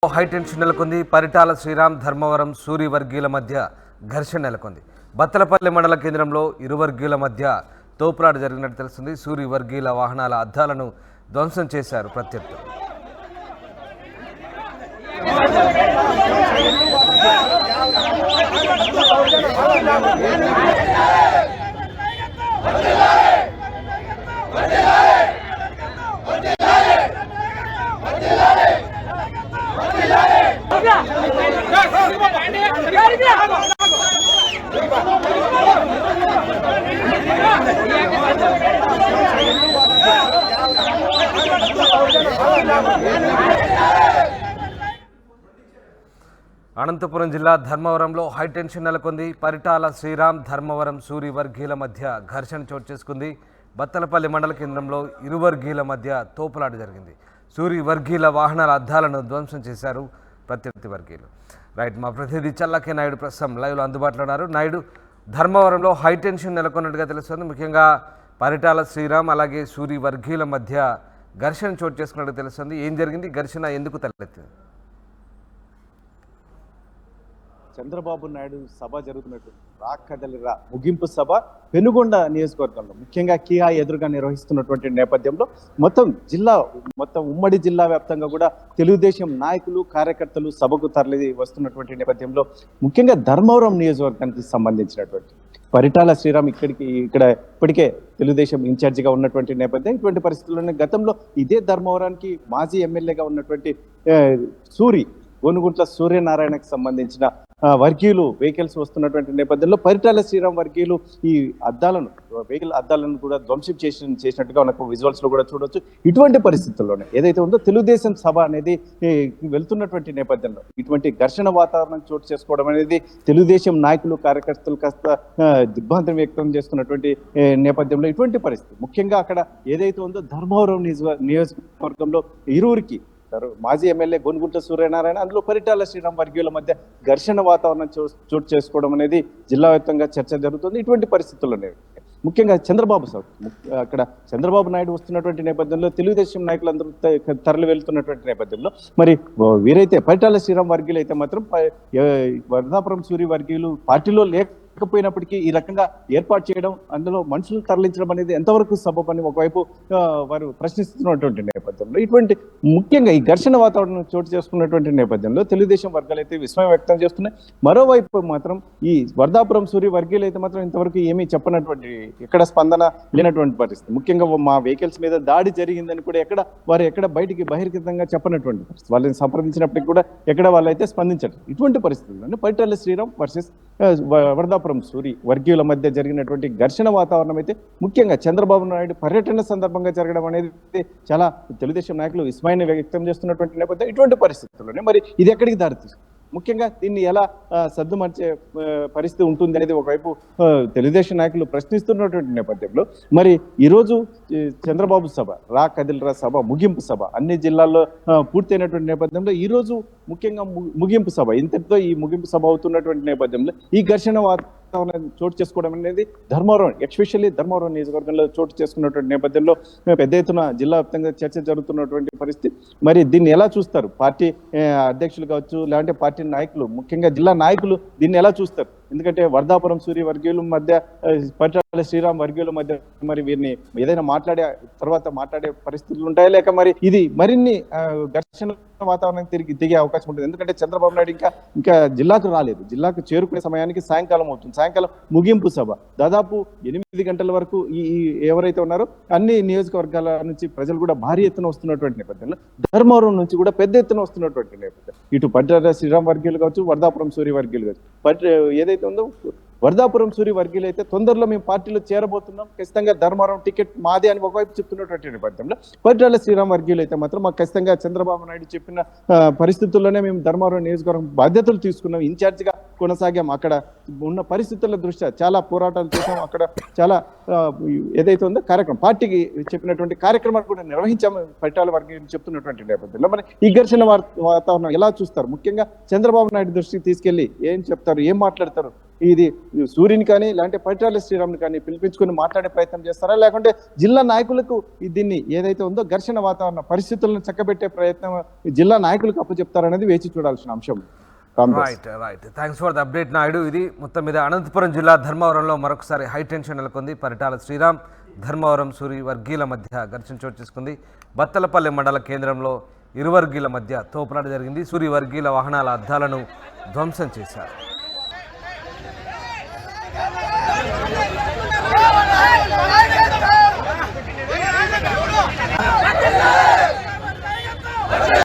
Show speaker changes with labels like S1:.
S1: High tension నెలకొంది. పరిటాల శ్రీరామ్, ధర్మవరం, సూరి వర్గీయుల మధ్య ఘర్షణ నెలకొంది. బత్తలపల్లి మండల కేంద్రంలో ఇరు వర్గీయుల మధ్య తోపులాట జరిగినట్టు తెలుస్తుంది. సూరి వర్గీయుల వాహనాల అద్దాలను ధ్వంసం చేశారు ప్రత్యర్థులు. అనంతపురం జిల్లా ధర్మవరంలో హై టెన్షన్ నెలకొంది. పరిటాల శ్రీరామ్, ధర్మవరం, సూరి వర్గీయుల మధ్య ఘర్షణ చోటు చేసుకుంది. బత్తలపల్లి మండల కేంద్రంలో ఇరు వర్గీయుల మధ్య తోపులాట జరిగింది. సూరి వర్గీయుల వాహనాల అద్దాలను ధ్వంసం చేశారు ప్రత్యర్థి వర్గీయులు. రైట్, మా ప్రతినిధి చల్లకే నాయుడు ప్రస్తుతం లైవ్లో అందుబాటులో ఉన్నారు. నాయుడు, ధర్మవరంలో హై టెన్షన్ నెలకొన్నట్టుగా తెలుస్తుంది. ముఖ్యంగా పరిటాల శ్రీరామ్ అలాగే సూరి వర్గీయుల మధ్య ఘర్షణ చోటు చేసుకున్నట్టు తెలుస్తుంది. ఏం జరిగింది? ఘర్షణ ఎందుకు తలెత్తింది?
S2: చంద్రబాబు నాయుడు సభ జరుగుతున్నట్టు రాకదలిరా ముగింపు సభ పెనుగొండ నియోజకవర్గంలో ముఖ్యంగా కియా ఎదురుగా నిర్వహిస్తున్నటువంటి నేపథ్యంలో మొత్తం ఉమ్మడి జిల్లా వ్యాప్తంగా కూడా తెలుగుదేశం నాయకులు కార్యకర్తలు సభకు తరలి వస్తున్నటువంటి నేపథ్యంలో ముఖ్యంగా ధర్మవరం నియోజకవర్గానికి సంబంధించినటువంటి పరిటాల శ్రీరామ్ ఇక్కడ ఇప్పటికే తెలుగుదేశం ఇన్ఛార్జిగా ఉన్నటువంటి నేపథ్యం. ఇటువంటి పరిస్థితుల్లోనే గతంలో ఇదే ధర్మవరానికి మాజీ ఎమ్మెల్యేగా ఉన్నటువంటి గోనుగుంట్ల సూర్యనారాయణకు సంబంధించిన వర్గీయులు వెహికల్స్ వస్తున్నటువంటి నేపథ్యంలో పరిటాల శ్రీరామ్ వర్గీయులు ఈ వెహికల్ అద్దాలను కూడా ధ్వంసం చేసినట్టుగా మనకు విజువల్స్ లో కూడా చూడవచ్చు. ఇటువంటి పరిస్థితుల్లోనే ఏదైతే ఉందో తెలుగుదేశం సభ అనేది వెళ్తున్నటువంటి నేపథ్యంలో ఇటువంటి ఘర్షణ వాతావరణం చోటు చేసుకోవడం అనేది తెలుగుదేశం నాయకులు కార్యకర్తలు కాస్త దిగ్భ్రాంతి వ్యక్తం చేస్తున్నటువంటి నేపథ్యంలో ఇటువంటి పరిస్థితి ముఖ్యంగా అక్కడ ఏదైతే ఉందో ధర్మవరం నియోజకవర్గంలో ఇరువురికి మాజీ ఎమ్మెల్యే గోనుగుంట్ల సూర్యనారాయణ అందులో పరిటాల శ్రీరామ్ వర్గీయుల మధ్య ఘర్షణ వాతావరణం చోటు చేసుకోవడం అనేది జిల్లా వ్యాప్తంగా చర్చ జరుగుతుంది. ఇటువంటి పరిస్థితుల్లోనే ముఖ్యంగా అక్కడ చంద్రబాబు నాయుడు వస్తున్నటువంటి నేపథ్యంలో తెలుగుదేశం నాయకులందరూ తరలి వెళ్తున్నటువంటి నేపథ్యంలో మరి వీరైతే పరిటాల శ్రీరామ్ వర్గీయులు అయితే మాత్రం వర్ధాపురం సూరి వర్గీయులు పార్టీలో లేకపోయినప్పటికీ ఈ రకంగా ఏర్పాటు చేయడం అందులో మనుషులు తరలించడం అనేది ఎంతవరకు సబబని ఒకవైపు వారు ప్రశ్నిస్తున్నటువంటి నేపథ్యంలో ఇటువంటి ముఖ్యంగా ఈ ఘర్షణ వాతావరణం చోటు చేసుకున్నటువంటి నేపథ్యంలో తెలుగుదేశం వర్గాలు అయితే విస్మయం వ్యక్తం చేస్తున్నాయి. మరోవైపు మాత్రం ఈ వర్ధాపురం సూరి వర్గీయులు అయితే మాత్రం ఇంతవరకు ఏమీ చెప్పనటువంటి ఎక్కడ స్పందన లేనటువంటి పరిస్థితి. ముఖ్యంగా మా వెహికల్స్ మీద దాడి జరిగిందని కూడా వారు బయటికి బహిర్గతంగా చెప్పనటువంటి పరిస్థితి. వాళ్ళని సంప్రదించినప్పటికీ కూడా వాళ్ళైతే స్పందించరు. ఇటువంటి పరిస్థితుల్లో పరిటాల శ్రీరామ్ వర్సెస్ వర్ధాపురం సూరి వర్గీయుల మధ్య జరిగినటువంటి ఘర్షణ వాతావరణం అయితే ముఖ్యంగా చంద్రబాబు నాయుడు పర్యటన సందర్భంగా జరగడం అనేది చాలా తెలుగుదేశం నాయకులు విస్మయాన్ని వ్యక్తం చేస్తున్నటువంటి నేపథ్యం. ఇటువంటి పరిస్థితుల్లోనే మరి ఇది ఎక్కడికి దారితీస్తుంది, ముఖ్యంగా దీన్ని ఎలా సర్దుమర్చే పరిస్థితి ఉంటుంది అనేది ఒకవైపు తెలుగుదేశం నాయకులు ప్రశ్నిస్తున్నటువంటి నేపథ్యంలో మరి ఈరోజు చంద్రబాబు సభ కదిలిరా సభ ముగింపు సభ అన్ని జిల్లాల్లో పూర్తయినటువంటి నేపథ్యంలో ఈరోజు ముఖ్యంగా ముగింపు సభ ఇంతటితో ఈ ముగింపు సభ అవుతున్నటువంటి నేపథ్యంలో ఈ ఘర్షణ వాతావరణం చోటు చేసుకోవడం అనేది ఎస్పెషల్లీ ధర్మవరం నియోజకవర్గంలో చోటు చేసుకున్నటువంటి నేపథ్యంలో పెద్ద ఎత్తున జిల్లా వ్యాప్తంగా చర్చ జరుగుతున్నటువంటి పరిస్థితి. మరి దీన్ని ఎలా చూస్తారు పార్టీ అధ్యక్షులు కావచ్చు, లేదంటే పార్టీ నాయకులు ముఖ్యంగా జిల్లా నాయకులు దీన్ని ఎలా చూస్తారు? ఎందుకంటే వర్ధాపురం సూరి వర్గీయుల మధ్య పరిటాల శ్రీరామ్ వర్గీయుల మధ్య మరి వీరిని ఏదైనా మాట్లాడే పరిస్థితులు ఉంటాయా, లేక మరి ఇది మరిన్ని ఘర్షణ వాతావరణం దిగే అవకాశం ఉంటుంది? ఎందుకంటే చంద్రబాబు నాయుడు ఇంకా జిల్లాకు రాలేదు. జిల్లాకు చేరుకునే సమయానికి సాయంకాలం అవుతుంది. సాయంకాలం ముగింపు సభ దాదాపు 8 గంటల వరకు ఈ ఎవరైతే ఉన్నారో అన్ని నియోజకవర్గాల నుంచి ప్రజలు కూడా భారీ ఎత్తున వస్తున్నటువంటి నేపథ్యంలో ధర్మవరం నుంచి కూడా పెద్ద ఎత్తున వస్తున్నటువంటి నేపథ్యం ఇటు పరిటాల శ్రీరామ్ వర్గీయులు కావచ్చు, వర్ధాపురం సూరి వర్గీయులు కావచ్చు. ఏదైతే ఉందో వర్ధాపురం సూరి వర్గీయులు అయితే తొందరలో మేము పార్టీలో చేరబోతున్నాం, ఖచ్చితంగా ధర్మవరం టికెట్ మాదే అని ఒకవైపు చెప్తున్నటువంటి నేపథ్యంలో పరిటాల శ్రీరామ్ వర్గీయులు అయితే మాత్రం మాకు ఖచ్చితంగా చంద్రబాబు నాయుడు చెప్పిన పరిస్థితుల్లోనే మేము ధర్మవరం నియోజకవర్గం బాధ్యతలు తీసుకున్నాం, ఇన్ఛార్జిగా కొనసాగాం. అక్కడ ఉన్న పరిస్థితుల దృష్ట్యా చాలా పోరాటాలు చేసాం. అక్కడ చాలా ఏదైతే ఉందో పార్టీకి చెప్పినటువంటి కార్యక్రమాలు కూడా నిర్వహించాము పరిటాల వర్గీయులు చెప్తున్నటువంటి నేపథ్యంలో మరి ఈ ఘర్షణ వాతావరణం ఎలా చూస్తారు? ముఖ్యంగా చంద్రబాబు నాయుడు దృష్టికి తీసుకెళ్లి ఏం చెప్తారు, ఏం మాట్లాడతారు ఇది సూర్యుని కానీ లేదంటే పరిటాల శ్రీరామ్ని కానీ పిలిపించుకొని మాట్లాడే ప్రయత్నం చేస్తారా, లేకుంటే జిల్లా నాయకులకు దీన్ని ఏదైతే ఉందో ఘర్షణ వాతావరణ పరిస్థితులను చక్కబెట్టే ప్రయత్నం జిల్లా నాయకులకు అప్పచెప్తారనేది వేచి చూడాల్సిన అంశం.
S1: Right thanks for the update Naidu. ఇది మొత్తం మీద అనంతపురం జిల్లా ధర్మవరంలో మరొకసారి హై టెన్షన్ నెలకొంది. పరిటాల శ్రీరామ్, ధర్మవరం సూరి వర్గీయుల మధ్య ఘర్షణ చోటు చేసుకుంది. బత్తలపల్లి మండల కేంద్రంలో ఇరు వర్గీయుల మధ్య తోపులాట జరిగింది. సూరి వర్గీయుల వాహనాల అద్దాలను ధ్వంసం చేశారు.